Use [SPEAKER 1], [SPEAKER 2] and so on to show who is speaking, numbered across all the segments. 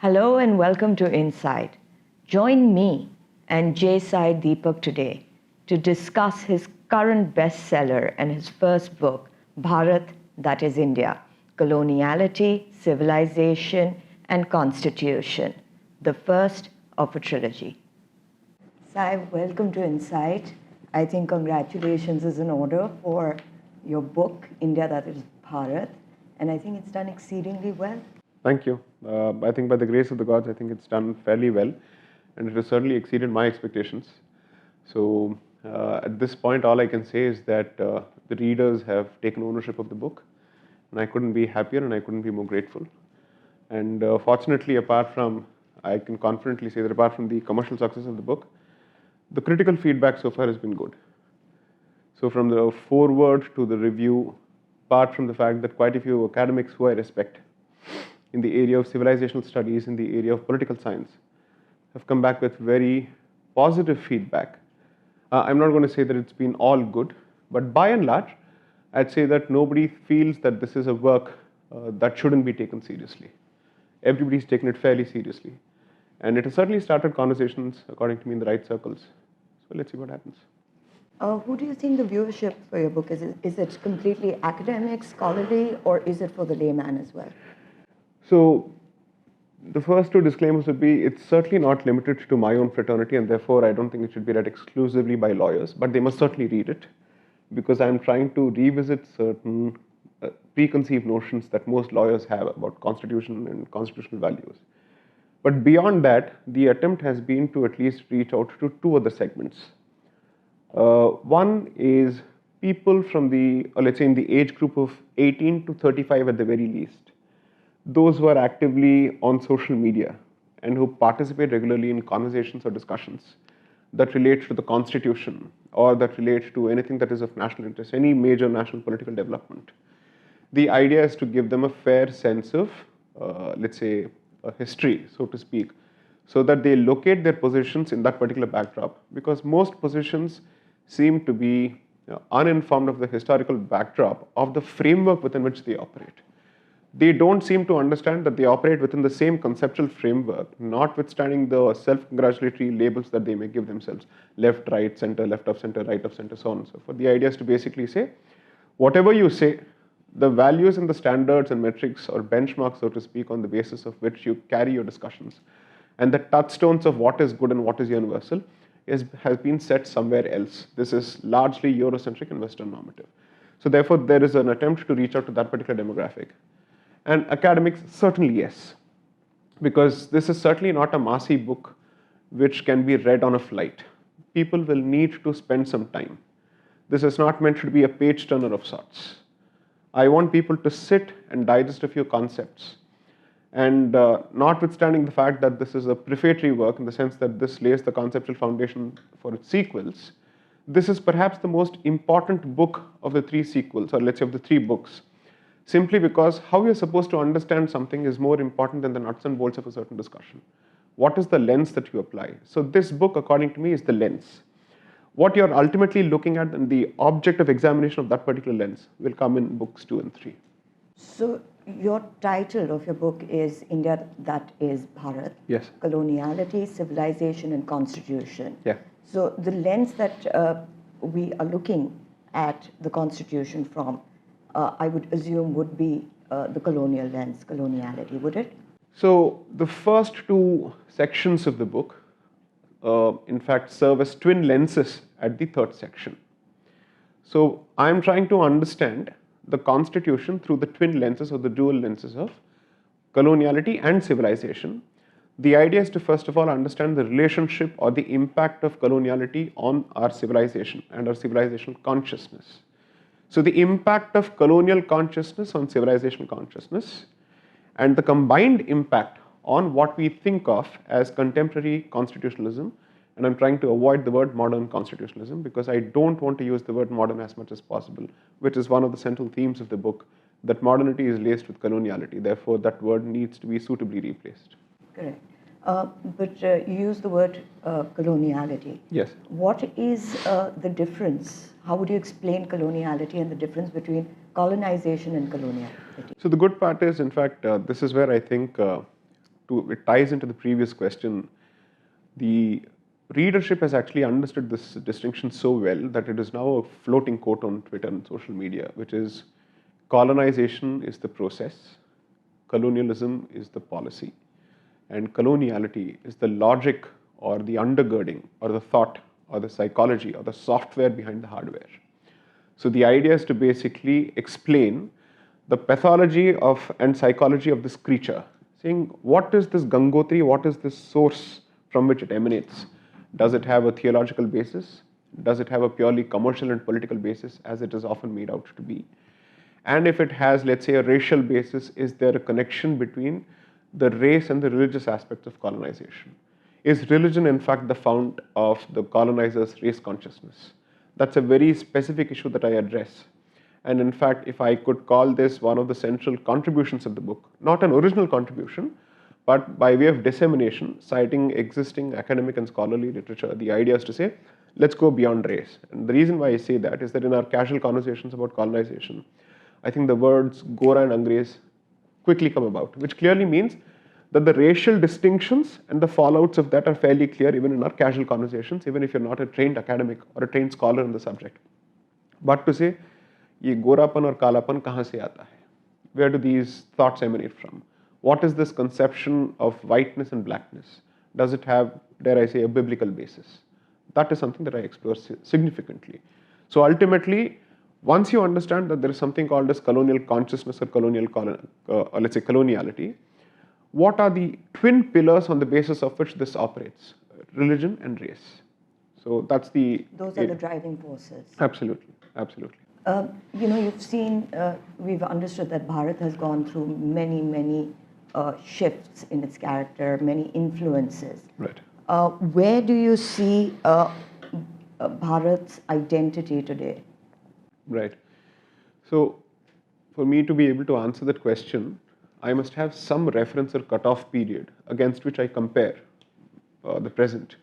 [SPEAKER 1] Hello and welcome to Insight. Join me and Sai Deepak today to discuss his current bestseller and his first book, Bharat, that is India, Coloniality, Civilization and Constitution, the first of a trilogy. Sai, welcome to Insight. I think congratulations is in order for your book, India, that is Bharat, and I think it's done exceedingly well.
[SPEAKER 2] Thank you. I think by the grace of the gods, I think it's done fairly well, and it has certainly exceeded my expectations. So at this point, all I can say is that the readers have taken ownership of the book, and I couldn't be happier and I couldn't be more grateful. And fortunately, I can confidently say that apart from the commercial success of the book, the critical feedback so far has been good. So from the foreword to the review, apart from the fact that quite a few academics who I respect in the area of civilizational studies, in the area of political science, have come back with very positive feedback. I'm not going to say that it's been all good, but by and large, I'd say that nobody feels that this is a work that shouldn't be taken seriously. Everybody's taken it fairly seriously. And it has certainly started conversations, according to me, in the right circles. So let's see what happens.
[SPEAKER 1] Who do you think the viewership for your book is? Is it completely academic, scholarly, or is it for the layman as well?
[SPEAKER 2] So the first two disclaimers would be, it's certainly not limited to my own fraternity, and therefore I don't think it should be read exclusively by lawyers, but they must certainly read it, because I'm trying to revisit certain preconceived notions that most lawyers have about constitution and constitutional values. But beyond that, the attempt has been to at least reach out to two other segments. One is people from let's say in the age group of 18 to 35 at the very least. Those who are actively on social media and who participate regularly in conversations or discussions that relate to the constitution or that relate to anything that is of national interest, any major national political development. The idea is to give them a fair sense of, let's say, a history, so to speak, so that they locate their positions in that particular backdrop, because most positions seem to be uninformed of the historical backdrop of the framework within which they operate. They don't seem to understand that they operate within the same conceptual framework, notwithstanding the self-congratulatory labels that they may give themselves: left, right, center, left of center, right of center, so on and so forth. The idea is to basically say, whatever you say, the values and the standards and metrics or benchmarks, so to speak, on the basis of which you carry your discussions, and the touchstones of what is good and what is universal, has been set somewhere else. This is largely Eurocentric and Western normative. So therefore, there is an attempt to reach out to that particular demographic. And academics, certainly yes, because this is certainly not a massy book which can be read on a flight. People will need to spend some time. This is not meant to be a page turner of sorts. I want people to sit and digest a few concepts. And notwithstanding the fact that this is a prefatory work in the sense that this lays the conceptual foundation for its sequels, this is perhaps the most important book of the three sequels, or let's say of the three books. Simply because how you're supposed to understand something is more important than the nuts and bolts of a certain discussion. What is the lens that you apply? So this book, according to me, is the lens. What you're ultimately looking at and the object of examination of that particular lens will come in books 2 and 3.
[SPEAKER 1] So your title of your book is India, that is Bharat.
[SPEAKER 2] Yes.
[SPEAKER 1] Coloniality, Civilization and Constitution.
[SPEAKER 2] Yeah.
[SPEAKER 1] So the lens that we are looking at the Constitution from, I would assume would be the colonial lens, coloniality, would it?
[SPEAKER 2] So the first two sections of the book, in fact, serve as twin lenses at the third section. So I'm trying to understand the Constitution through the twin lenses or the dual lenses of coloniality and civilization. The idea is to first of all understand the relationship or the impact of coloniality on our civilization and our civilizational consciousness. So the impact of colonial consciousness on civilizational consciousness and the combined impact on what we think of as contemporary constitutionalism, and I'm trying to avoid the word modern constitutionalism because I don't want to use the word modern as much as possible, which is one of the central themes of the book, that modernity is laced with coloniality. Therefore, that word needs to be suitably replaced.
[SPEAKER 1] Correct. But you use the word coloniality.
[SPEAKER 2] Yes.
[SPEAKER 1] What is the difference? How would you explain coloniality and the difference between colonization and coloniality?
[SPEAKER 2] So the good part is, in fact, this is where I think it ties into the previous question. The readership has actually understood this distinction so well that it is now a floating quote on Twitter and social media, which is colonization is the process, colonialism is the policy, and coloniality is the logic or the undergirding or the thought or the psychology or the software behind the hardware. So the idea is to basically explain the pathology of and psychology of this creature, saying what is this Gangotri, what is this source from which it emanates? Does it have a theological basis? Does it have a purely commercial and political basis, as it is often made out to be? And if it has, let's say, a racial basis, is there a connection between the race and the religious aspects of colonization? Is religion, in fact, the fount of the colonizer's race consciousness? That's a very specific issue that I address. And in fact, if I could call this one of the central contributions of the book, not an original contribution, but by way of dissemination, citing existing academic and scholarly literature, the idea is to say, let's go beyond race. And the reason why I say that is that in our casual conversations about colonization, I think the words Gora and Angrez quickly come about, which clearly means that the racial distinctions and the fallouts of that are fairly clear even in our casual conversations, even if you're not a trained academic or a trained scholar in the subject. But to say, ye gorapan or kalapan kahan se aata hai? Where do these thoughts emanate from? What is this conception of whiteness and blackness? Does it have, dare I say, a biblical basis? That is something that I explore significantly. So ultimately, once you understand that there is something called as colonial consciousness or let's say coloniality, what are the twin pillars on the basis of which this operates? Religion and race. So that's
[SPEAKER 1] those are the driving forces.
[SPEAKER 2] Absolutely, absolutely.
[SPEAKER 1] You've seen, we've understood that Bharat has gone through many shifts in its character, many influences.
[SPEAKER 2] Right.
[SPEAKER 1] Where do you see Bharat's identity today?
[SPEAKER 2] Right. So, for me to be able to answer that question, I must have some reference or cutoff period against which I compare the present.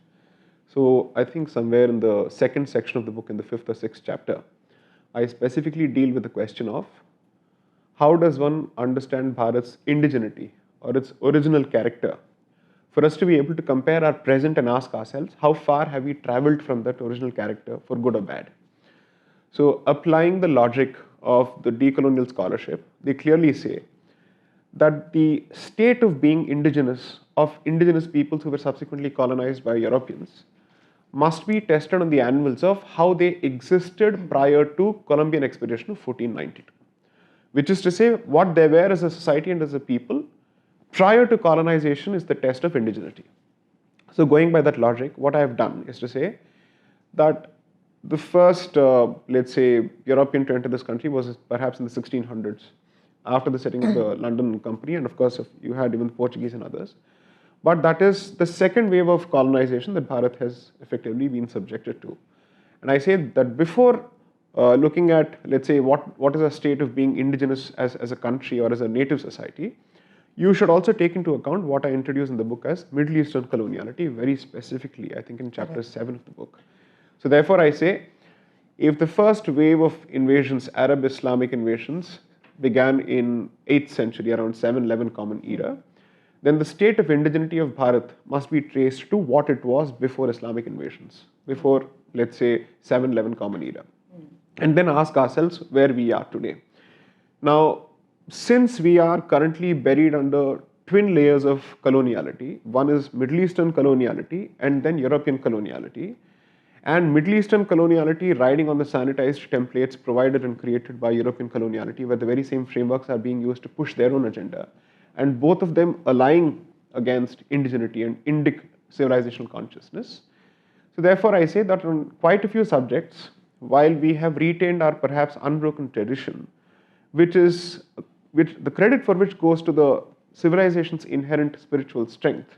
[SPEAKER 2] So, I think somewhere in the second section of the book, in the 5th or 6th chapter, I specifically deal with the question of how does one understand Bharat's indigeneity or its original character for us to be able to compare our present and ask ourselves how far have we traveled from that original character for good or bad. So applying the logic of the decolonial scholarship, they clearly say that the state of being indigenous of indigenous peoples who were subsequently colonized by Europeans must be tested on the anvils of how they existed prior to Columbian expedition of 1492. Which is to say, what they were as a society and as a people prior to colonization is the test of indigeneity. So going by that logic, what I have done is to say that the first, let's say, European to enter this country was perhaps in the 1600s, after the setting of the London Company, and of course, you had even the Portuguese and others. But that is the second wave of colonization that Bharat has effectively been subjected to. And I say that before looking at, let's say, what is a state of being indigenous as a country or as a native society, you should also take into account what I introduce in the book as Middle Eastern coloniality, very specifically, I think in chapter 7 of the book. So therefore I say, if the first wave of invasions, Arab Islamic invasions, began in 8th century, around 711 Common Era, then the state of indigeneity of Bharat must be traced to what it was before Islamic invasions, before, let's say, 711 Common Era. And then ask ourselves where we are today. Now, since we are currently buried under twin layers of coloniality, one is Middle Eastern coloniality and then European coloniality, and Middle Eastern coloniality riding on the sanitized templates provided and created by European coloniality, where the very same frameworks are being used to push their own agenda, and both of them aligning against indigeneity and Indic civilizational consciousness. So therefore I say that on quite a few subjects, while we have retained our perhaps unbroken tradition, which the credit for which goes to the civilization's inherent spiritual strength,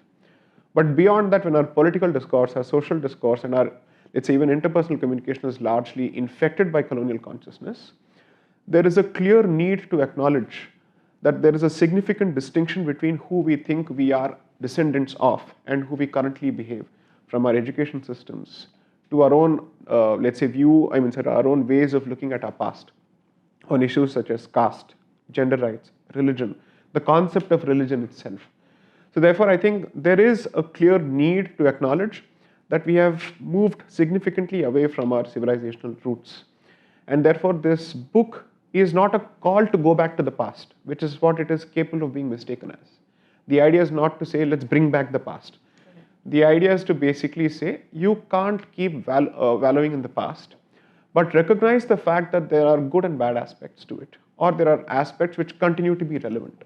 [SPEAKER 2] but beyond that, when our political discourse, our social discourse, and our, let's say, even interpersonal communication is largely infected by colonial consciousness, there is a clear need to acknowledge that there is a significant distinction between who we think we are descendants of and who we currently behave, from our education systems to our own, let's say, our own ways of looking at our past on issues such as caste, gender rights, religion, the concept of religion itself. So therefore, I think there is a clear need to acknowledge that we have moved significantly away from our civilizational roots. And therefore, this book is not a call to go back to the past, which is what it is capable of being mistaken as. The idea is not to say, let's bring back the past. The idea is to basically say, you can't keep wallowing in the past, but recognize the fact that there are good and bad aspects to it, or there are aspects which continue to be relevant.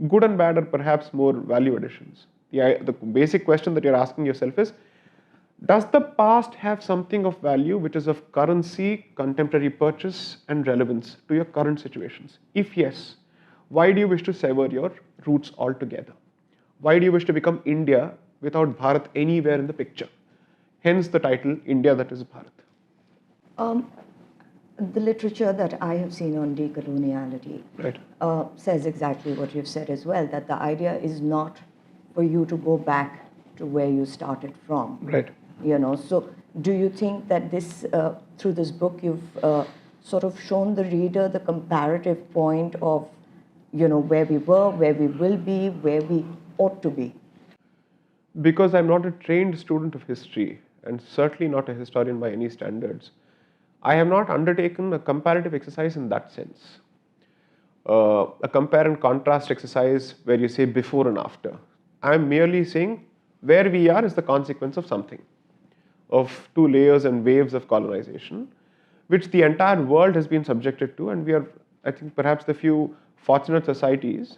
[SPEAKER 2] Good and bad are perhaps more value additions. The basic question that you're asking yourself is, does the past have something of value which is of currency, contemporary purchase, and relevance to your current situations? If yes, why do you wish to sever your roots altogether? Why do you wish to become India without Bharat anywhere in the picture? Hence the title, India that is Bharat.
[SPEAKER 1] The literature that I have seen on decoloniality says exactly what you've said as well, that the idea is not for you to go back to where you started from.
[SPEAKER 2] Right.
[SPEAKER 1] So do you think that this, through this book, you've sort of shown the reader the comparative point of, where we were, where we will be, where we ought to be?
[SPEAKER 2] Because I'm not a trained student of history, and certainly not a historian by any standards, I have not undertaken a comparative exercise in that sense. A compare and contrast exercise where you say before and after. I'm merely saying where we are is the consequence of something, of two layers and waves of colonization, which the entire world has been subjected to, and we are, I think, perhaps the few fortunate societies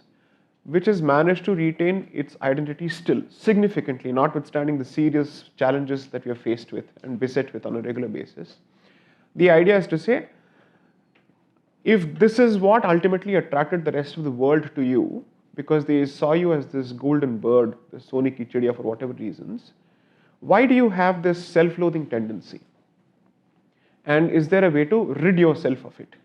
[SPEAKER 2] which has managed to retain its identity still significantly, notwithstanding the serious challenges that we are faced with and beset with on a regular basis. The idea is to say, if this is what ultimately attracted the rest of the world to you, because they saw you as this golden bird, the Soni ki chidiya for whatever reasons, why do you have this self-loathing tendency? And is there a way to rid yourself of it?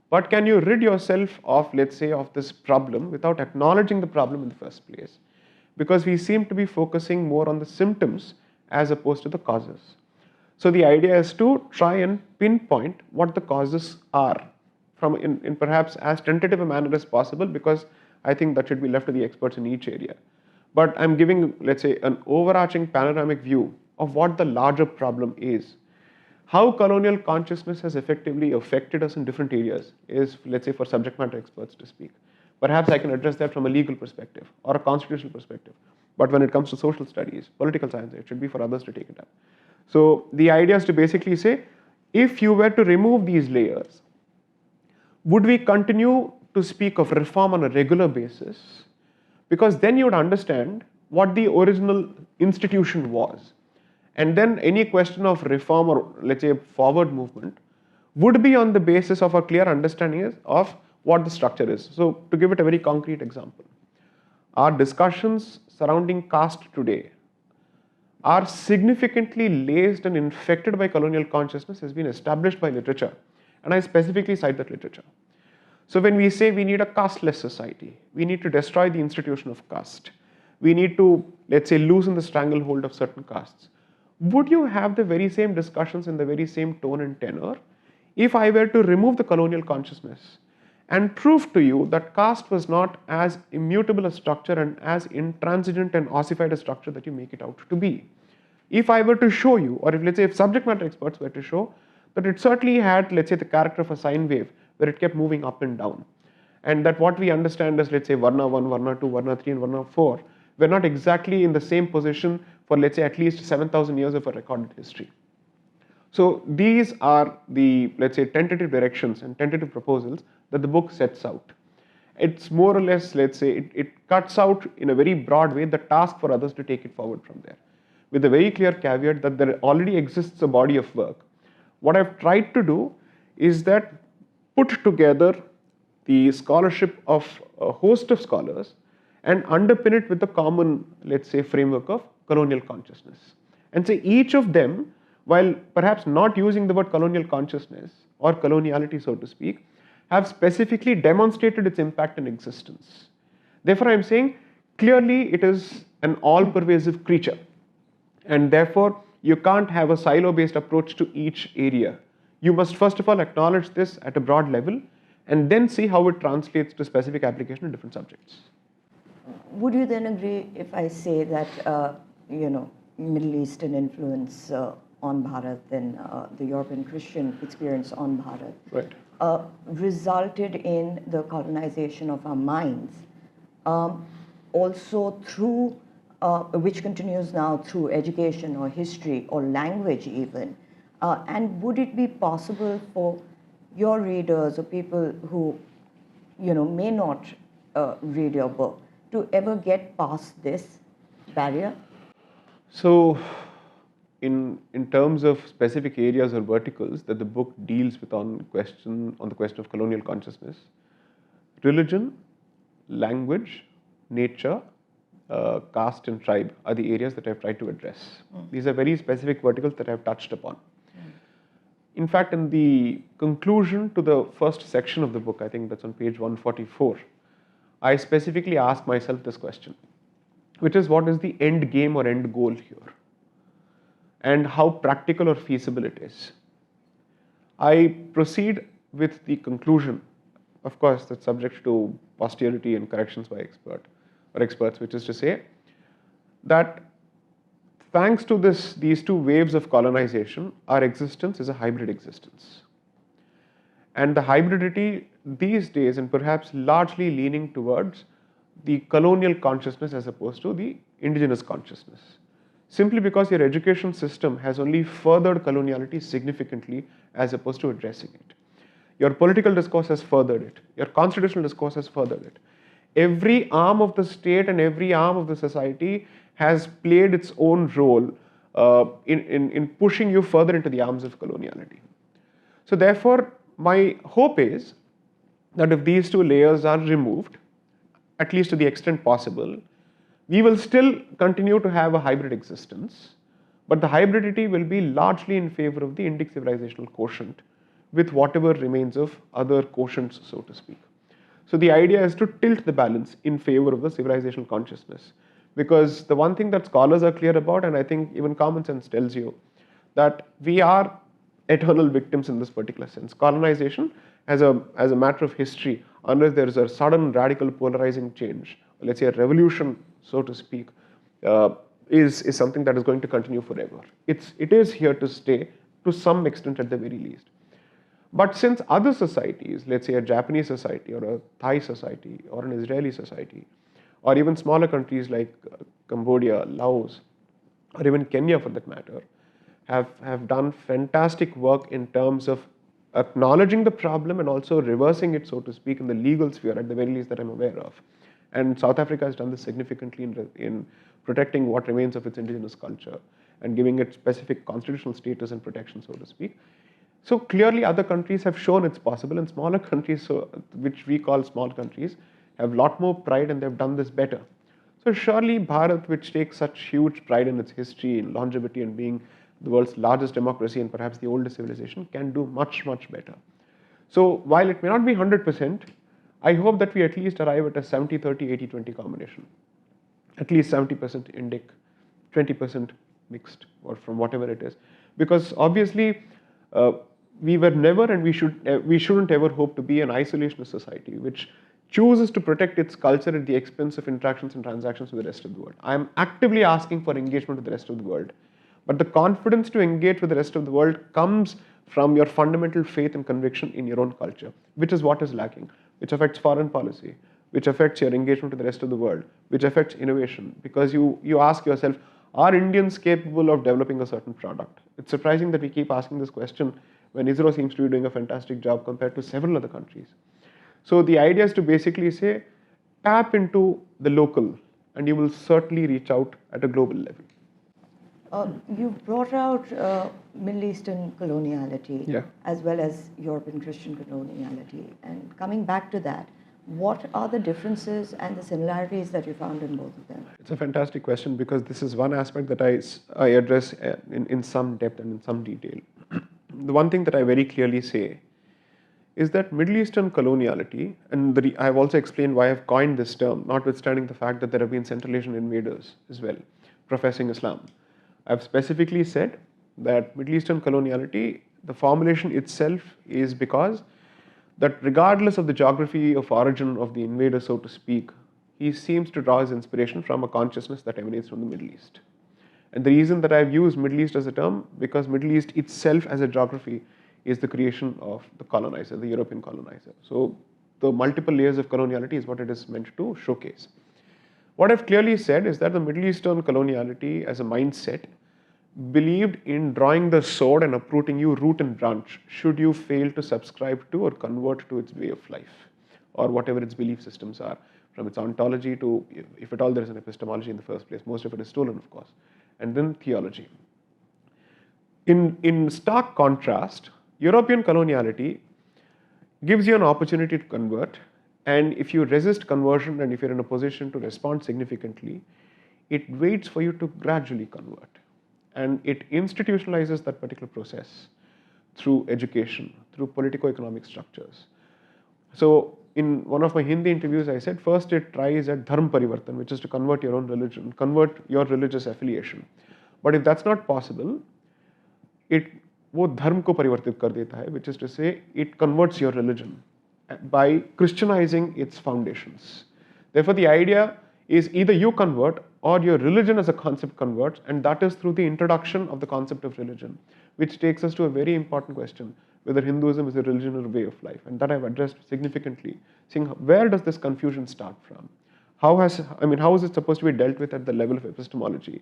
[SPEAKER 2] But can you rid yourself of, let's say, of this problem without acknowledging the problem in the first place? Because we seem to be focusing more on the symptoms as opposed to the causes. So the idea is to try and pinpoint what the causes are from in perhaps as tentative a manner as possible, because I think that should be left to the experts in each area. But I'm giving, let's say, an overarching panoramic view of what the larger problem is. How colonial consciousness has effectively affected us in different areas is, let's say, for subject matter experts to speak. Perhaps I can address that from a legal perspective or a constitutional perspective. But when it comes to social studies, political science, it should be for others to take it up. So the idea is to basically say, if you were to remove these layers, would we continue to speak of reform on a regular basis? Because then you would understand what the original institution was. And then any question of reform or, let's say, forward movement would be on the basis of a clear understanding of what the structure is. So to give it a very concrete example, our discussions surrounding caste today are significantly laced and infected by colonial consciousness, has been established by literature. And I specifically cite that literature. So when we say we need a casteless society, we need to destroy the institution of caste, we need to, let's say, loosen the stranglehold of certain castes, would you have the very same discussions in the very same tone and tenor if I were to remove the colonial consciousness and prove to you that caste was not as immutable a structure and as intransigent and ossified a structure that you make it out to be? If I were to show you, or if, let's say, if subject matter experts were to show that it certainly had, let's say, the character of a sine wave where it kept moving up and down, and that what we understand as, let's say, Varna 1, Varna 2, Varna 3 and Varna 4 were not exactly in the same position for, let's say, at least 7,000 years of a recorded history. So these are the, let's say, tentative directions and tentative proposals that the book sets out. It's more or less, let's say, it cuts out in a very broad way the task for others to take it forward from there, with a very clear caveat that there already exists a body of work. What I've tried to do is that put together the scholarship of a host of scholars and underpin it with the common, let's say, framework of colonial consciousness. And say each of them, while perhaps not using the word colonial consciousness or coloniality, so to speak, have specifically demonstrated its impact in existence. Therefore, I'm saying clearly it is an all-pervasive creature. And therefore, you can't have a silo-based approach to each area. You must first of all acknowledge this at a broad level and then see how it translates to specific application in different subjects.
[SPEAKER 1] Would you then agree if I say that, Middle Eastern influence on Bharat and the European Christian experience on Bharat resulted in the colonization of our minds, also through, which continues now through education or history or language even? And would it be possible for your readers or people who, may not read your book to ever get past this barrier?
[SPEAKER 2] So, in terms of specific areas or verticals that the book deals with on the question of colonial consciousness, religion, language, nature, caste and tribe are the areas that I've tried to address. These are very specific verticals that I've touched upon. In fact, in the conclusion to the first section of the book, I think that's on page 144, I specifically ask myself this question, which is, what is the end game or end goal here? And how practical or feasible it is. I proceed with the conclusion, of course, that's subject to posterity and corrections by experts, which is to say that thanks to these two waves of colonization, our existence is a hybrid existence. And the hybridity these days, and perhaps largely leaning towards the colonial consciousness as opposed to the indigenous consciousness. Simply because your education system has only furthered coloniality significantly as opposed to addressing it. Your political discourse has furthered it. Your constitutional discourse has furthered it. Every arm of the state and every arm of the society has played its own role in pushing you further into the arms of coloniality. So therefore, my hope is that if these two layers are removed, at least to the extent possible, we will still continue to have a hybrid existence, but the hybridity will be largely in favor of the Indic civilizational quotient with whatever remains of other quotients, so to speak. So the idea is to tilt the balance in favor of the civilizational consciousness, because the one thing that scholars are clear about, and I think even common sense tells you, that we are eternal victims in this particular sense. Colonization, as a matter of history, unless there is a sudden radical polarizing change, let's say a revolution, so to speak, is something that is going to continue forever. It is here to stay to some extent at the very least. But since other societies, let's say a Japanese society or a Thai society or an Israeli society, or even smaller countries like Cambodia, Laos, or even Kenya for that matter, have done fantastic work in terms of acknowledging the problem and also reversing it, so to speak, in the legal sphere, at the very least that I'm aware of. And South Africa has done this significantly in protecting what remains of its indigenous culture and giving it specific constitutional status and protection, so to speak. So clearly other countries have shown it's possible, and smaller countries, which we call small countries, have a lot more pride and they've done this better. So surely Bharat, which takes such huge pride in its history, in longevity, and being the world's largest democracy and perhaps the oldest civilization, can do much, much better. So while it may not be 100%, I hope that we at least arrive at a 70-30, 80-20 combination. At least 70% Indic, 20% mixed, or from whatever it is. Because obviously, we were never, and we shouldn't ever hope to be, an isolationist society which chooses to protect its culture at the expense of interactions and transactions with the rest of the world. I am actively asking for engagement with the rest of the world. But the confidence to engage with the rest of the world comes from your fundamental faith and conviction in your own culture, which is what is lacking, which affects foreign policy, which affects your engagement with the rest of the world, which affects innovation. Because you ask yourself, are Indians capable of developing a certain product? It's surprising that we keep asking this question when Israel seems to be doing a fantastic job compared to several other countries. So the idea is to basically say, tap into the local, and you will certainly reach out at a global level.
[SPEAKER 1] You brought out Middle Eastern coloniality, as well as European Christian coloniality. And coming back to that, what are the differences and the similarities that you found in both of them?
[SPEAKER 2] It's a fantastic question, because this is one aspect that I address in some depth and in some detail. The one thing that I very clearly say is that Middle Eastern coloniality, and I have also explained why I have coined this term, notwithstanding the fact that there have been Central Asian invaders as well, professing Islam. I have specifically said that Middle Eastern coloniality, the formulation itself is because that regardless of the geography of origin of the invader, so to speak, he seems to draw his inspiration from a consciousness that emanates from the Middle East. And the reason that I've used Middle East as a term, because Middle East itself as a geography is the creation of the colonizer, the European colonizer. So the multiple layers of coloniality is what it is meant to showcase. What I've clearly said is that the Middle Eastern coloniality as a mindset believed in drawing the sword and uprooting you root and branch should you fail to subscribe to or convert to its way of life or whatever its belief systems are, from its ontology to, if at all there is an epistemology in the first place, most of it is stolen of course, and then theology. In stark contrast, European coloniality gives you an opportunity to convert, and if you resist conversion and if you're in a position to respond significantly, it waits for you to gradually convert. And it institutionalizes that particular process through education, through politico-economic structures. So in one of my Hindi interviews, I said, first it tries at dharma parivartan, which is to convert your own religion, convert your religious affiliation. But if that's not possible, it वो धर्म को परिवर्तित कर देता है, which is to say, it converts your religion by Christianizing its foundations. Therefore, the idea is either you convert or your religion as a concept converts, and that is through the introduction of the concept of religion, which takes us to a very important question, whether Hinduism is a religion or a way of life, and that I've addressed significantly, saying where does this confusion start from? How is it supposed to be dealt with at the level of epistemology?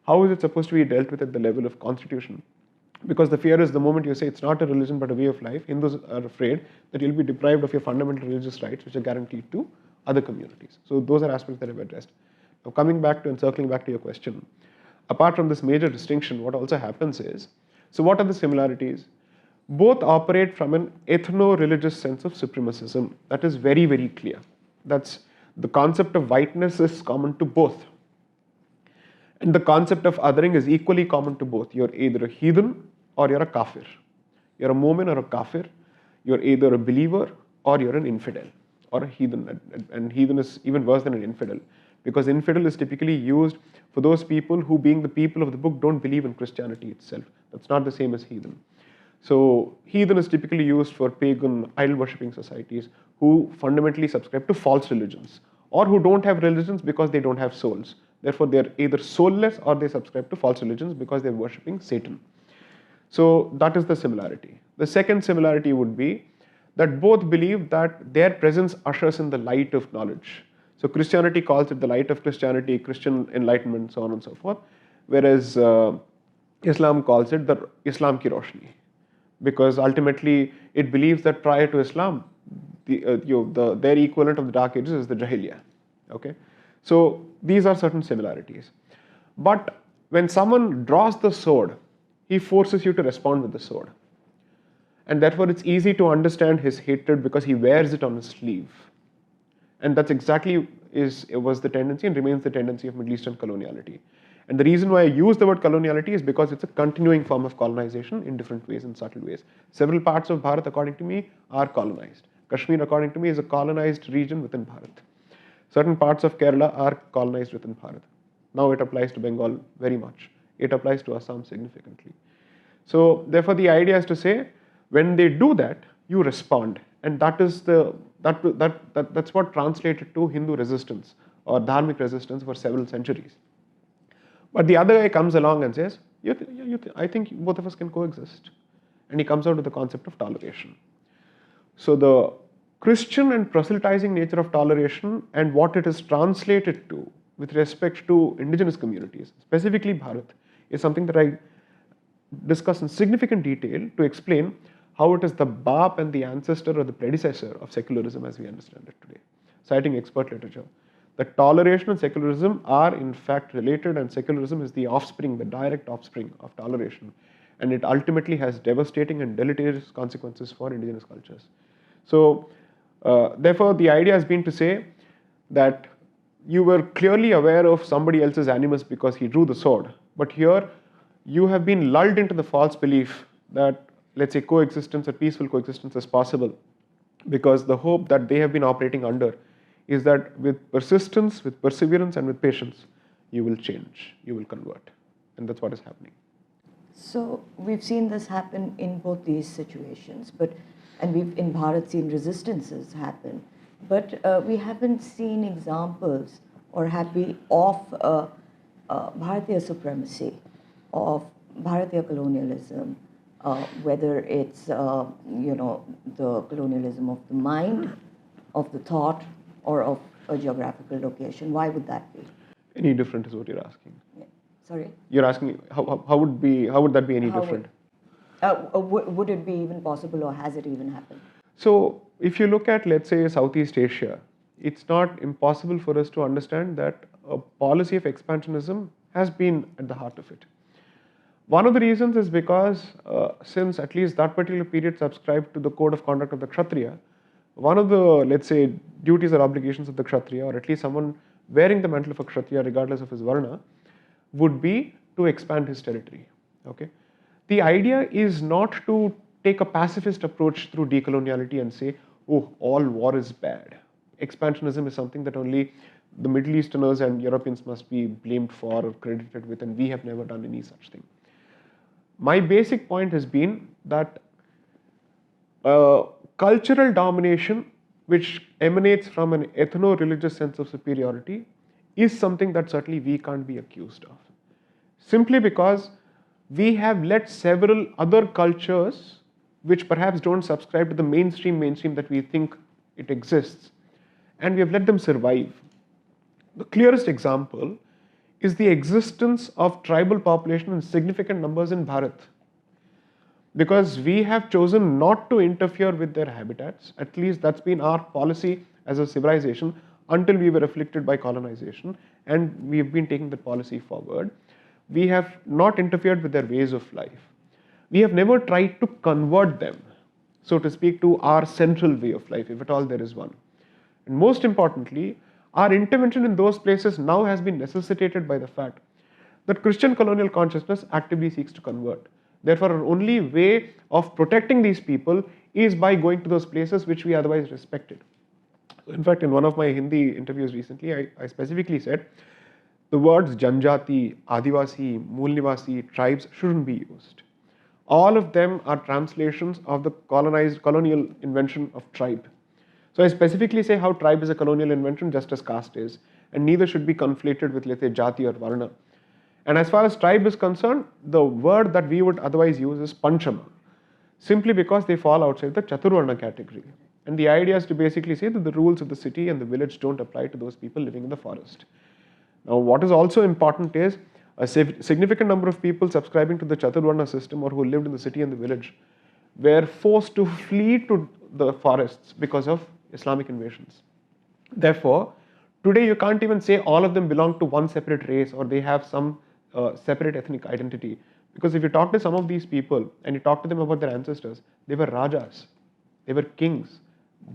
[SPEAKER 2] How is it supposed to be dealt with at the level of constitution? Because the fear is the moment you say it's not a religion but a way of life, Hindus are afraid that you'll be deprived of your fundamental religious rights, which are guaranteed to other communities. So those are aspects that I've addressed. Now coming back to and circling back to your question, apart from this major distinction, what also happens is, so what are the similarities? Both operate from an ethno-religious sense of supremacism that is very, very clear. That's the concept of whiteness is common to both. And the concept of othering is equally common to both. You're either a heathen or you're a kafir. You're a mu'min or a kafir. You're either a believer or you're an infidel or a heathen. And heathen is even worse than an infidel, because infidel is typically used for those people who, being the people of the book, don't believe in Christianity itself. That's not the same as heathen. So heathen is typically used for pagan, idol-worshipping societies who fundamentally subscribe to false religions, or who don't have religions because they don't have souls. Therefore, they're either soulless or they subscribe to false religions because they're worshipping Satan. So that is the similarity. The second similarity would be that both believe that their presence ushers in the light of knowledge. So Christianity calls it the light of Christianity, Christian enlightenment, so on and so forth, whereas Islam calls it the Islam ki roshni, because ultimately it believes that prior to Islam, their equivalent of the Dark Ages is the Jahiliyyah. Okay, so these are certain similarities. But when someone draws the sword, he forces you to respond with the sword. And therefore it's easy to understand his hatred because he wears it on his sleeve. And that's exactly was the tendency and remains the tendency of Middle Eastern coloniality. And the reason why I use the word coloniality is because it's a continuing form of colonization in different ways, in subtle ways. Several parts of Bharat, according to me, are colonized. Kashmir, according to me, is a colonized region within Bharat. Certain parts of Kerala are colonized within Bharat. Now it applies to Bengal very much. It applies to Assam significantly. So therefore the idea is to say, when they do that, you respond. And that is that's what translated to Hindu resistance or dharmic resistance for several centuries. But the other guy comes along and says, I think both of us can coexist. And he comes out with the concept of toleration. So the Christian and proselytizing nature of toleration and what it is translated to with respect to indigenous communities, specifically Bharat, is something that I discuss in significant detail to explain how it is the Baap and the ancestor or the predecessor of secularism as we understand it today, citing expert literature. That toleration and secularism are in fact related, and secularism is the offspring, the direct offspring of toleration, and it ultimately has devastating and deleterious consequences for indigenous cultures. So therefore the idea has been to say that you were clearly aware of somebody else's animus because he drew the sword, but here you have been lulled into the false belief that, let's say, coexistence or peaceful coexistence is possible, because the hope that they have been operating under is that with persistence, with perseverance and with patience, you will change, you will convert. And that's what is happening.
[SPEAKER 1] So we've seen this happen in both these situations, and we've in Bharat seen resistances happen. But we haven't seen examples, or have we, of Bharatiya supremacy, of Bharatiya colonialism, whether it's the colonialism of the mind, of the thought, or of a geographical location. Why would that be?
[SPEAKER 2] Any different is what you're asking.
[SPEAKER 1] Yeah. Sorry?
[SPEAKER 2] You're asking how would that be any different?
[SPEAKER 1] Would it be even possible, or has it even happened?
[SPEAKER 2] So if you look at, let's say, Southeast Asia, it's not impossible for us to understand that a policy of expansionism has been at the heart of it. One of the reasons is because since at least that particular period subscribed to the code of conduct of the Kshatriya, one of the, let's say, duties or obligations of the Kshatriya, or at least someone wearing the mantle of a Kshatriya regardless of his Varna, would be to expand his territory. Okay? The idea is not to take a pacifist approach through decoloniality and say, oh, all war is bad. Expansionism is something that only the Middle Easterners and Europeans must be blamed for or credited with, and we have never done any such thing. My basic point has been that cultural domination, which emanates from an ethno-religious sense of superiority, is something that certainly we can't be accused of. Simply because we have let several other cultures, which perhaps don't subscribe to the mainstream that we think it exists, and we have let them survive. The clearest example is the existence of tribal population in significant numbers in Bharat. Because we have chosen not to interfere with their habitats, at least that's been our policy as a civilization until we were afflicted by colonization, and we have been taking that policy forward. We have not interfered with their ways of life. We have never tried to convert them, so to speak, to our central way of life, if at all there is one. And most importantly, our intervention in those places now has been necessitated by the fact that Christian colonial consciousness actively seeks to convert. Therefore, our only way of protecting these people is by going to those places which we otherwise respected. In fact, in one of my Hindi interviews recently, I specifically said the words Janjati, Adivasi, Moolnivasi, tribes shouldn't be used. All of them are translations of the colonial invention of tribe. So I specifically say how tribe is a colonial invention just as caste is, and neither should be conflated with, let's say, Jati or Varna. And as far as tribe is concerned, the word that we would otherwise use is Panchama, simply because they fall outside the Chaturvarna category. And the idea is to basically say that the rules of the city and the village don't apply to those people living in the forest. Now, what is also important is a significant number of people subscribing to the Chaturvarna system or who lived in the city and the village were forced to flee to the forests because of Islamic invasions. Therefore, today you can't even say all of them belong to one separate race or they have some separate ethnic identity. Because if you talk to some of these people and you talk to them about their ancestors, they were Rajas, they were kings.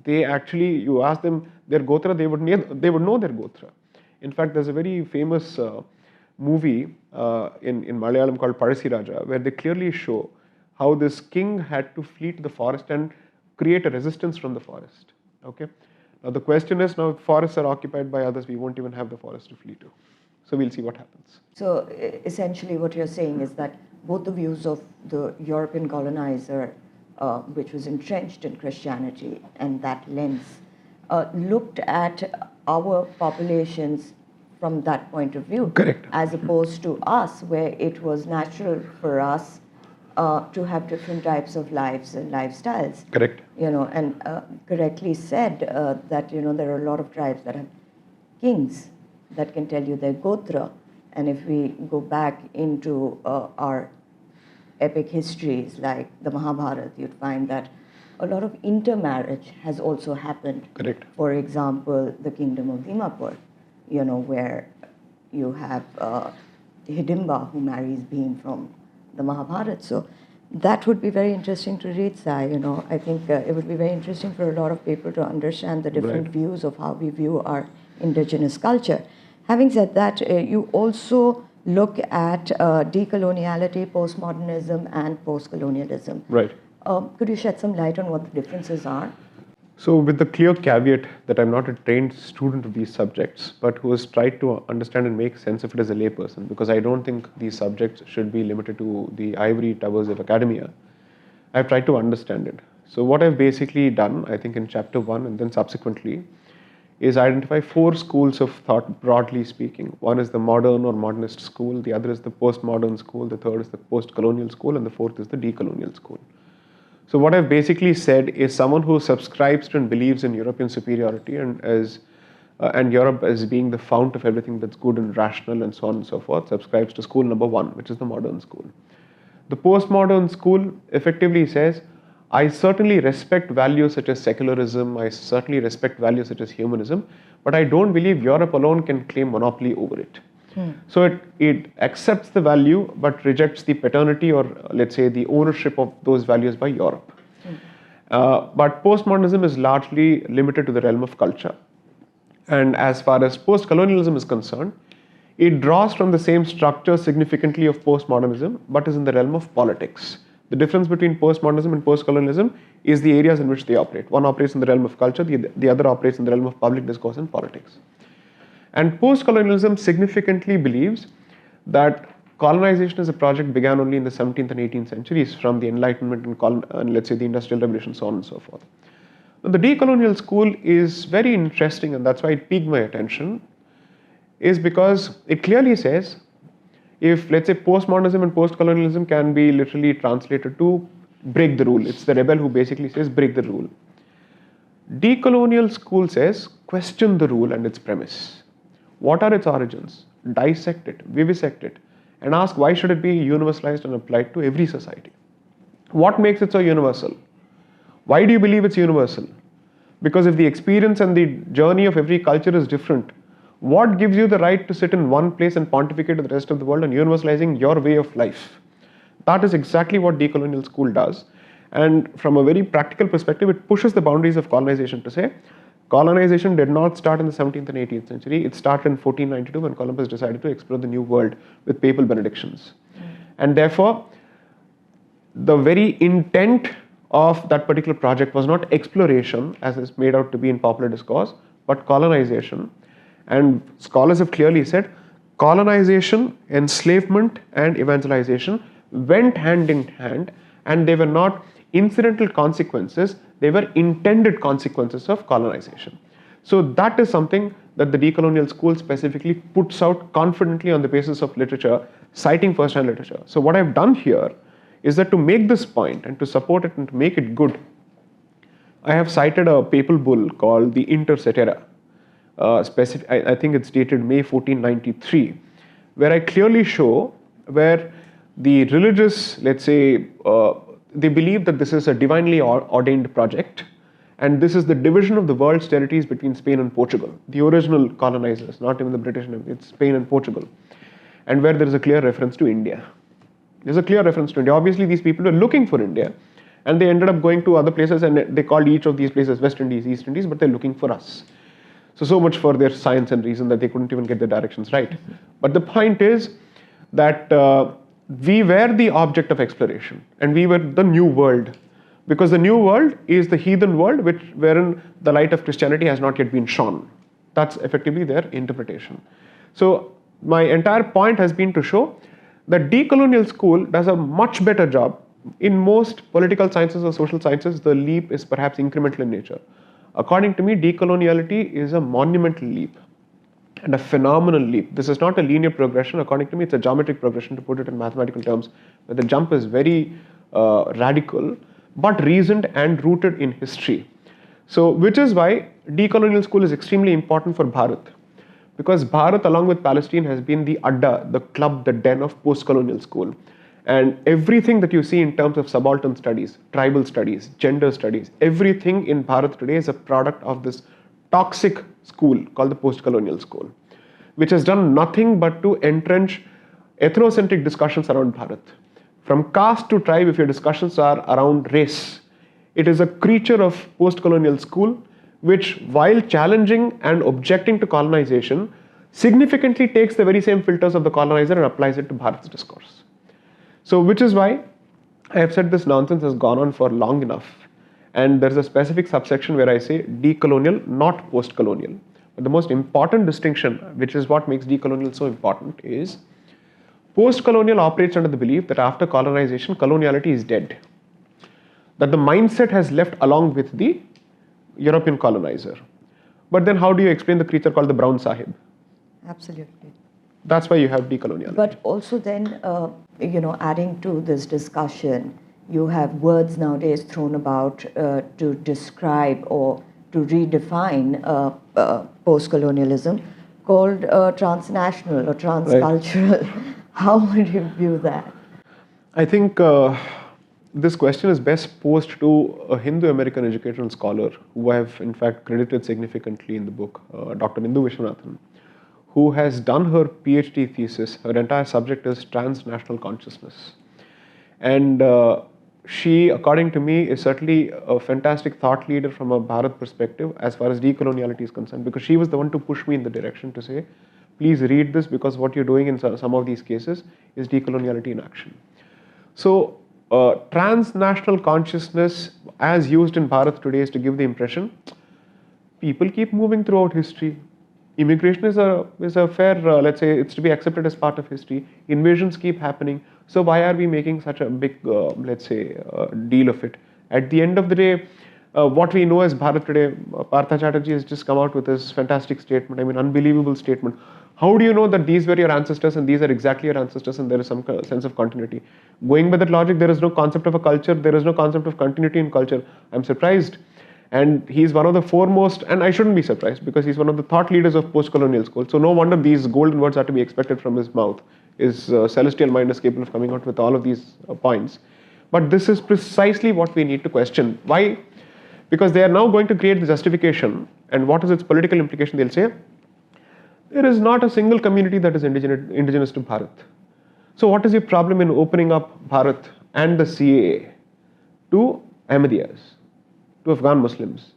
[SPEAKER 2] They actually, you ask them their Gotra, they would know their Gotra. In fact, there's a very famous movie in Malayalam called Parasi Raja, where they clearly show how this king had to flee to the forest and create a resistance from the forest. Okay. Now the question is, now if forests are occupied by others, we won't even have the forest to flee to. So we'll see what happens.
[SPEAKER 1] So essentially what you're saying is that both the views of the European colonizer, which was entrenched in Christianity, and that lens, looked at our populations from that point of view.
[SPEAKER 2] Correct.
[SPEAKER 1] As opposed to us, where it was natural for us to have different types of lives and lifestyles.
[SPEAKER 2] Correct.
[SPEAKER 1] And correctly said that, there are a lot of tribes that have kings that can tell you their Gotra. And if we go back into our epic histories like the Mahabharata, you'd find that a lot of intermarriage has also happened.
[SPEAKER 2] Correct.
[SPEAKER 1] For example, the kingdom of Dimapur, where you have Hidimba who marries Bhim from the Mahabharata. So that would be very interesting to read, Sai. I think it would be very interesting for a lot of people to understand the different views of how we view our indigenous culture. Having said that, you also look at decoloniality, postmodernism, and postcolonialism.
[SPEAKER 2] Right.
[SPEAKER 1] Could you shed some light on what the differences are?
[SPEAKER 2] So with the clear caveat that I'm not a trained student of these subjects, but who has tried to understand and make sense of it as a layperson, because I don't think these subjects should be limited to the ivory towers of academia. I've tried to understand it. So what I've basically done, I think in chapter 1 and then subsequently, is identify 4 schools of thought, broadly speaking. One is the modern or modernist school, the other is the postmodern school, the third is the post-colonial school, and the fourth is the decolonial school. So what I've basically said is someone who subscribes to and believes in European superiority and Europe as being the fount of everything that's good and rational and so on and so forth, subscribes to school number 1, which is the modern school. The postmodern school effectively says, I certainly respect values such as secularism, I certainly respect values such as humanism, but I don't believe Europe alone can claim monopoly over it. So it accepts the value but rejects the paternity or let's say the ownership of those values by Europe. But postmodernism is largely limited to the realm of culture. And as far as post-colonialism is concerned, it draws from the same structure significantly of postmodernism, but is in the realm of politics. The difference between postmodernism and postcolonialism is the areas in which they operate. One operates in the realm of culture, the other operates in the realm of public discourse and politics. And postcolonialism significantly believes that colonization as a project began only in the 17th and 18th centuries from the Enlightenment and let's say the Industrial Revolution, so on and so forth. Now, the decolonial school is very interesting, and that's why it piqued my attention, is because it clearly says if let's say postmodernism and postcolonialism can be literally translated to break the rule. It's the rebel who basically says break the rule. Decolonial school says question the rule and its premise. What are its origins? Dissect it, vivisect it, and ask why should it be universalized and applied to every society? What makes it so universal? Why do you believe it's universal? Because if the experience and the journey of every culture is different, what gives you the right to sit in one place and pontificate to the rest of the world and universalizing your way of life? That is exactly what decolonial school does. And from a very practical perspective, it pushes the boundaries of colonization to say, colonization did not start in the 17th and 18th century. It started in 1492 when Columbus decided to explore the new world with papal benedictions. And therefore, the very intent of that particular project was not exploration, as is made out to be in popular discourse, but colonization. And scholars have clearly said colonization, enslavement, and evangelization went hand in hand, and they were not incidental consequences, they were intended consequences of colonization. So that is something that the decolonial school specifically puts out confidently on the basis of literature, citing first-hand literature. So what I've done here is that to make this point and to support it and to make it good, I have cited a papal bull called the Inter Cetera. I think it's dated May 1493, where I clearly show where the religious, let's say, they believe that this is a divinely ordained project, and this is the division of the world's territories between Spain and Portugal, the original colonizers, not even the British, it's Spain and Portugal, and where there is a clear reference to India. There's a clear reference to India. Obviously, these people were looking for India, and they ended up going to other places, and they called each of these places West Indies, East Indies, but they're looking for us. So much for their science and reason that they couldn't even get the directions right. But the point is that we were the object of exploration, and we were the new world, because the new world is the heathen world wherein the light of Christianity has not yet been shone. That's effectively their interpretation. So my entire point has been to show that decolonial school does a much better job. In most political sciences or social sciences, the leap is perhaps incremental in nature. According to me, decoloniality is a monumental leap and a phenomenal leap. This is not a linear progression. According to me, it's a geometric progression, to put it in mathematical terms, where the jump is very radical, but reasoned and rooted in history. So, which is why decolonial school is extremely important for Bharat, because Bharat, along with Palestine, has been the adda, the club, the den of post-colonial school. And everything that you see in terms of subaltern studies, tribal studies, gender studies, everything in Bharat today is a product of this toxic school called the post-colonial school, which has done nothing but to entrench ethnocentric discussions around Bharat. From caste to tribe, if your discussions are around race, it is a creature of post-colonial school, which, while challenging and objecting to colonization, significantly takes the very same filters of the colonizer and applies it to Bharat's discourse. So, which is why I have said this nonsense has gone on for long enough, and there's a specific subsection where I say decolonial, not post-colonial. But the most important distinction, which is what makes decolonial so important, is post-colonial operates under the belief that after colonization, coloniality is dead. that the mindset has left along with the European colonizer. But then how do you explain the creature called the brown sahib?
[SPEAKER 1] Absolutely.
[SPEAKER 2] That's why you have decoloniality.
[SPEAKER 1] But also then, adding to this discussion, you have words nowadays thrown about to describe or to redefine post-colonialism called transnational or transcultural. Right. How would you view that?
[SPEAKER 2] I think this question is best posed to a Hindu-American educator and scholar who I have in fact credited significantly in the book, Dr. Indu Vishwanathan, who has done her PhD thesis. Her entire subject is transnational consciousness. And she, according to me, is certainly a fantastic thought leader from a Bharat perspective as far as decoloniality is concerned, because she was the one to push me in the direction to say, please read this, because what you're doing in some of these cases is decoloniality in action. So, transnational consciousness as used in Bharat today is to give the impression people keep moving throughout history. Immigration is a fair, let's say, it's to be accepted as part of history. Invasions keep happening. So why are we making such a big, let's say, deal of it? At the end of the day, what we know as Bharat today, Partha Chatterjee has just come out with this fantastic statement, I mean, unbelievable statement. How do you know that these were your ancestors and these are exactly your ancestors and there is some sense of continuity? Going by that logic, there is no concept of a culture, there is no concept of continuity in culture. I'm surprised. And he's one of the foremost, and I shouldn't be surprised because he's one of the thought leaders of post-colonial school. So no wonder these golden words are to be expected from his mouth. His celestial mind is capable of coming out with all of these points. But this is precisely what we need to question. Why? Because they are now going to create the justification. And what is its political implication? They'll say, there is not a single community that is indigenous to Bharat. So what is your problem in opening up Bharat and the CAA to Ahmadiyas, to Afghan Muslims,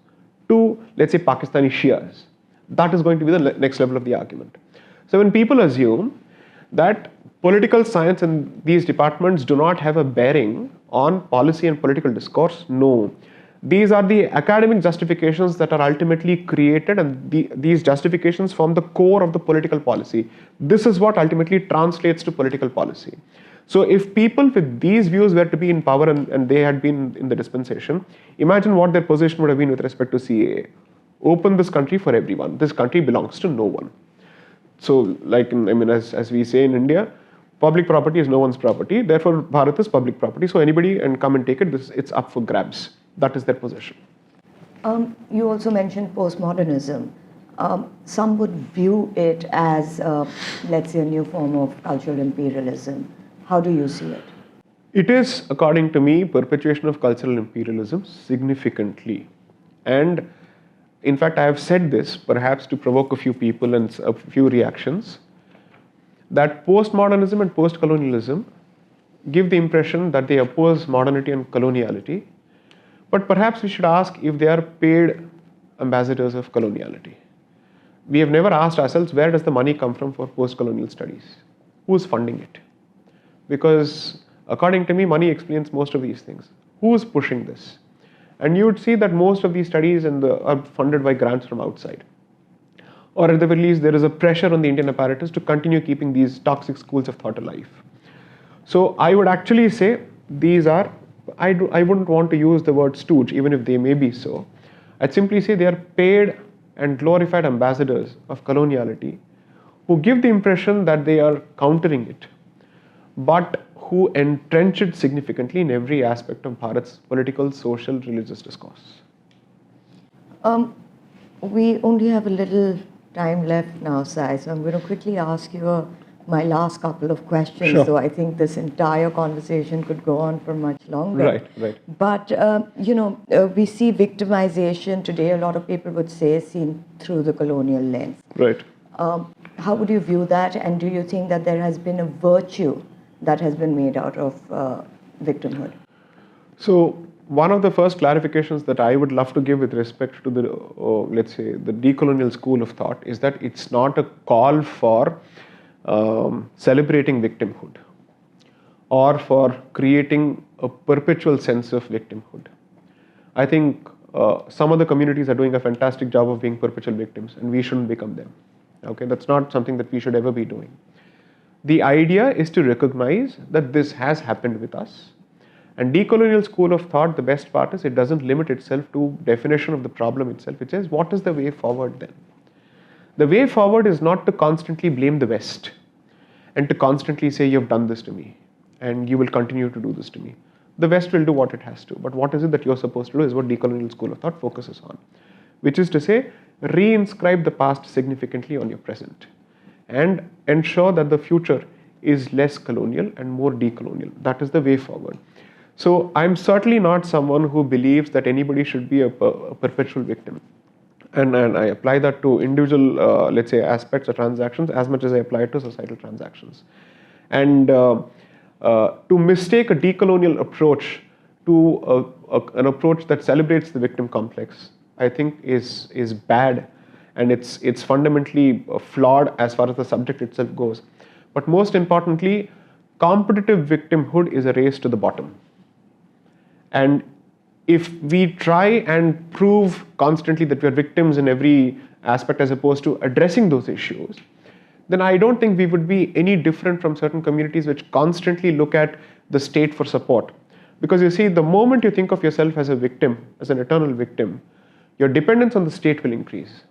[SPEAKER 2] to, let's say, Pakistani Shias? That is going to be the next level of the argument. So when people assume that political science and these departments do not have a bearing on policy and political discourse, no. These are the academic justifications that are ultimately created, and these justifications form the core of the political policy. This is what ultimately translates to political policy. So if people with these views were to be in power and they had been in the dispensation, imagine what their position would have been with respect to CAA. Open this country for everyone. This country belongs to no one. So like, as we say in India, public property is no one's property. Therefore, Bharat is public property. So anybody can come and take it. It's up for grabs. That is their position.
[SPEAKER 1] You also mentioned postmodernism. Some would view it as, let's say, a new form of cultural imperialism. How do you see it?
[SPEAKER 2] It is, according to me, perpetuation of cultural imperialism significantly. And in fact, I have said this perhaps to provoke a few people and a few reactions, that postmodernism and postcolonialism give the impression that they oppose modernity and coloniality. But perhaps we should ask if they are paid ambassadors of coloniality. We have never asked ourselves, where does the money come from for post-colonial studies? Who's funding it? Because according to me, money explains most of these things. Who's pushing this? And you would see that most of these studies are funded by grants from outside. Or at the very least, there is a pressure on the Indian apparatus to continue keeping these toxic schools of thought alive. So I would actually say these are, I wouldn't want to use the word stooge, even if they may be so. I'd simply say they are paid and glorified ambassadors of coloniality who give the impression that they are countering it, but who entrench it significantly in every aspect of Bharat's political, social, religious discourse.
[SPEAKER 1] We only have a little time left now, Sai, so I'm going to quickly ask you my last couple of questions.
[SPEAKER 2] Sure.
[SPEAKER 1] So I think this entire conversation could go on for much longer.
[SPEAKER 2] Right.
[SPEAKER 1] But, we see victimization today, a lot of people would say, seen through the colonial lens.
[SPEAKER 2] Right.
[SPEAKER 1] How would you view that? And do you think that there has been a virtue that has been made out of victimhood?
[SPEAKER 2] So one of the first clarifications that I would love to give with respect to the, let's say, the decolonial school of thought is that it's not a call for celebrating victimhood or for creating a perpetual sense of victimhood. I think some of the communities are doing a fantastic job of being perpetual victims, and we shouldn't become them. Okay, that's not something that we should ever be doing. The idea is to recognize that this has happened with us, And decolonial school of thought, the best part is it doesn't limit itself to definition of the problem itself. It says, what is the way forward then? The way forward is not to constantly blame the West and to constantly say, you've done this to me and you will continue to do this to me. The West will do what it has to, but what is it that you're supposed to do is what decolonial school of thought focuses on, which is to say, reinscribe the past significantly on your present and ensure that the future is less colonial and more decolonial. That is the way forward. So I'm certainly not someone who believes that anybody should be a perpetual victim. And I apply that to individual, let's say, aspects or transactions as much as I apply it to societal transactions. And to mistake a decolonial approach to an approach that celebrates the victim complex, I think is bad, and it's fundamentally flawed as far as the subject itself goes. But most importantly, competitive victimhood is a race to the bottom. And if we try and prove constantly that we are victims in every aspect as opposed to addressing those issues, then I don't think we would be any different from certain communities which constantly look at the state for support. Because you see, the moment you think of yourself as a victim, as an eternal victim, your dependence on the state will increase.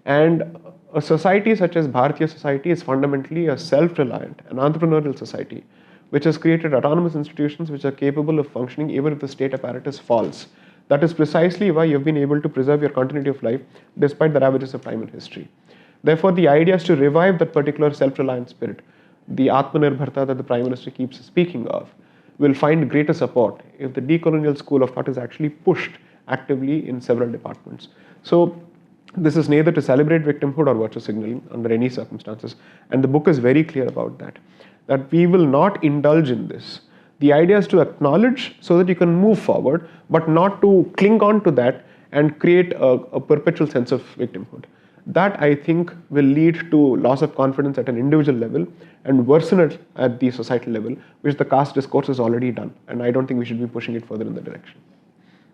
[SPEAKER 2] And a society such as Bharatiya society is fundamentally a self-reliant, an entrepreneurial society, which has created autonomous institutions which are capable of functioning even if the state apparatus falls. That is precisely why you've been able to preserve your continuity of life despite the ravages of time and history. Therefore, the idea is to revive that particular self-reliant spirit, the Atmanirbharta that the Prime Minister keeps speaking of, will find greater support if the decolonial school of thought is actually pushed actively in several departments. So, this is neither to celebrate victimhood or virtue signaling under any circumstances, and the book is very clear about that we will not indulge in this. The idea is to acknowledge so that you can move forward, but not to cling on to that and create a perpetual sense of victimhood. That, I think, will lead to loss of confidence at an individual level and worsen it at the societal level, which the caste discourse has already done, and I don't think we should be pushing it further in that direction.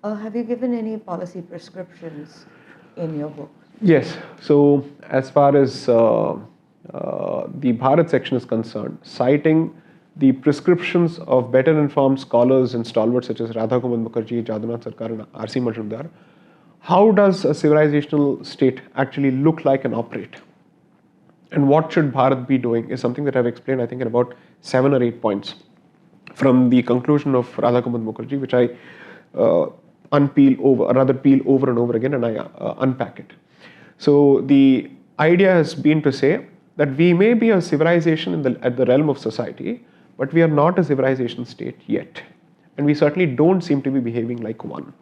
[SPEAKER 1] Have you given any policy prescriptions in your book?
[SPEAKER 2] Yes. So, as far as the Bharat section is concerned, citing the prescriptions of better informed scholars and stalwarts such as Radha Kumar Mukherjee, Jadunath Sarkar and R.C. Majumdar, how does a civilizational state actually look like and operate? And what should Bharat be doing is something that I've explained, I think, in about 7 or 8 points from the conclusion of Radha Kumar Mukherjee, which I peel over and over again, and I unpack it. So the idea has been to say that we may be a civilization at the realm of society, but we are not a civilization state yet. And we certainly don't seem to be behaving like one.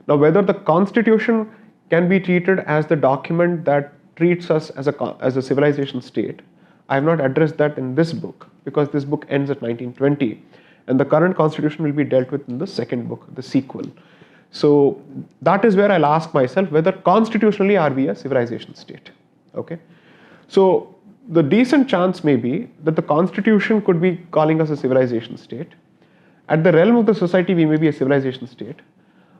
[SPEAKER 2] Now, whether the constitution can be treated as the document that treats us as a civilization state, I have not addressed that in this book, because this book ends at 1920, and the current constitution will be dealt with in the second book, the sequel. So that is where I'll ask myself whether constitutionally are we a civilization state. Okay? So the decent chance may be that the constitution could be calling us a civilization state. At the realm of the society, we may be a civilization state.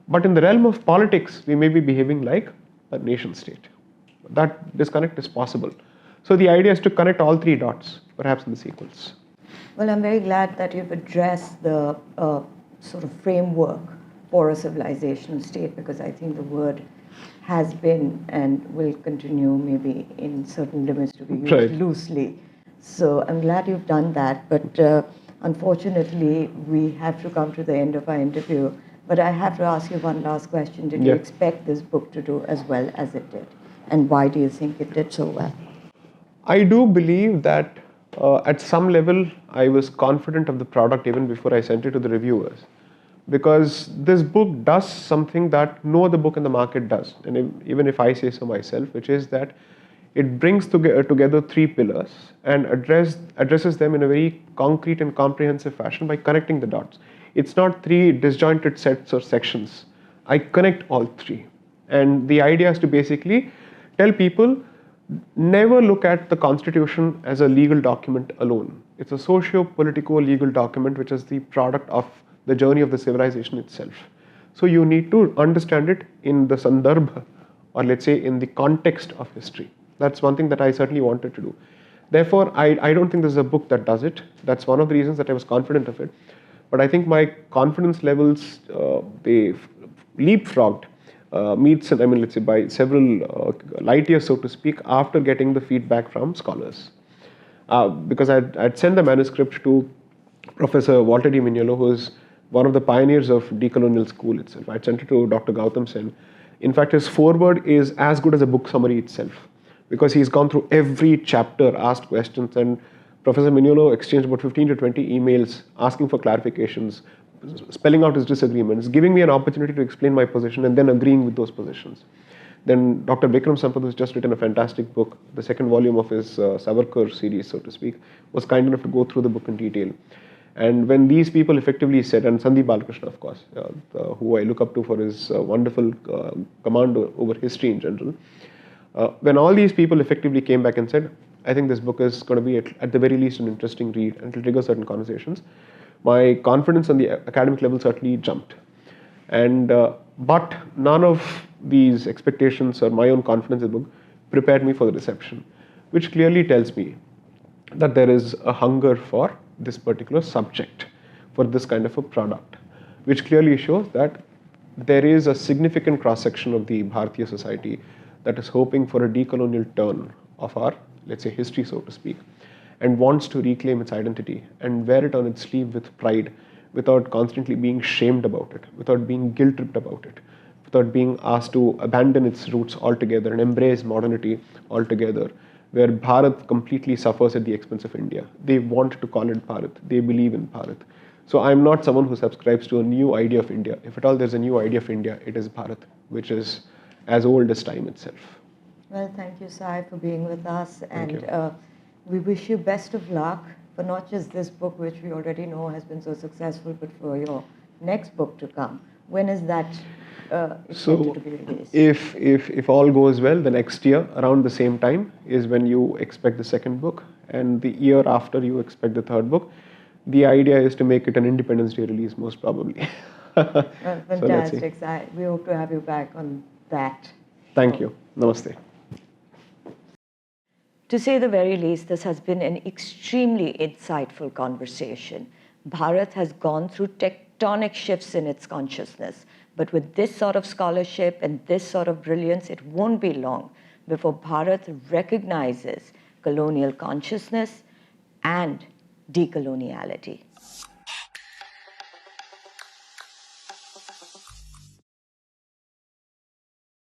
[SPEAKER 2] But in the realm of politics, we may be behaving like a nation state. That disconnect is possible. So the idea is to connect all 3 dots, perhaps in the sequels.
[SPEAKER 1] Well, I'm very glad that you've addressed the sort of framework for a civilizational state, because I think the word has been and will continue maybe in certain limits to be used loosely. So I'm glad you've done that, but unfortunately we have to come to the end of our interview. But I have to ask you one last question. Did you expect this book to do as well as it did? And why do you think it did so well?
[SPEAKER 2] I do believe that at some level I was confident of the product even before I sent it to the reviewers. Because this book does something that no other book in the market does, and even if I say so myself, which is that it brings together 3 pillars and addresses them in a very concrete and comprehensive fashion by connecting the dots. It's not 3 disjointed sets or sections. I connect all 3. And the idea is to basically tell people, never look at the Constitution as a legal document alone. It's a socio-political legal document which is the product of the journey of the civilization itself. So you need to understand it in the sandarbha, or let's say in the context of history. That's one thing that I certainly wanted to do. Therefore, I don't think there's a book that does it. That's one of the reasons that I was confident of it. But I think my confidence levels, they leapfrogged meets, I mean, let's say by several light years, so to speak, after getting the feedback from scholars. Because I'd sent the manuscript to Professor Walter D. Mignolo, who is one of the pioneers of decolonial school itself. I'd sent it to Dr. Gautam Sen. In fact, his foreword is as good as a book summary itself, because he's gone through every chapter, asked questions, and Professor Mignolo exchanged about 15 to 20 emails asking for clarifications, spelling out his disagreements, giving me an opportunity to explain my position, and then agreeing with those positions. Then Dr. Bikram Sampath, who's just written a fantastic book, the second volume of his Savarkar series, so to speak, was kind enough to go through the book in detail. And when these people effectively said, and Sandeep Balakrishna, of course, who I look up to for his wonderful command over history in general, when all these people effectively came back and said, I think this book is going to be at the very least an interesting read and it will trigger certain conversations, my confidence on the academic level certainly jumped. And but none of these expectations or my own confidence in the book prepared me for the reception, which clearly tells me that there is a hunger for this particular subject, for this kind of a product, which clearly shows that there is a significant cross-section of the Bharatiya society that is hoping for a decolonial turn of our, let's say, history, so to speak, and wants to reclaim its identity and wear it on its sleeve with pride, without constantly being shamed about it, without being guilt-tripped about it, without being asked to abandon its roots altogether and embrace modernity altogether, where Bharat completely suffers at the expense of India. They want to call it Bharat. They believe in Bharat. So I'm not someone who subscribes to a new idea of India. If at all there's a new idea of India, it is Bharat, which is as old as time itself.
[SPEAKER 1] Well, thank you, Sai, for being with us.
[SPEAKER 2] Thank
[SPEAKER 1] And we wish you best of luck for not just this book, which we already know has been so successful, but for your next book to come. When is that expected to be released?
[SPEAKER 2] If all goes well, the next year, around the same time, is when you expect the second book, and the year after you expect the third book. The idea is to make it an Independence Day release, most probably.
[SPEAKER 1] Fantastic, Sai. We hope to have you back on that.
[SPEAKER 2] Thank you. Namaste.
[SPEAKER 1] To say the very least, this has been an extremely insightful conversation. Bharat has gone through tectonic shifts in its consciousness, but with this sort of scholarship and this sort of brilliance, it won't be long before Bharat recognizes colonial consciousness and decoloniality.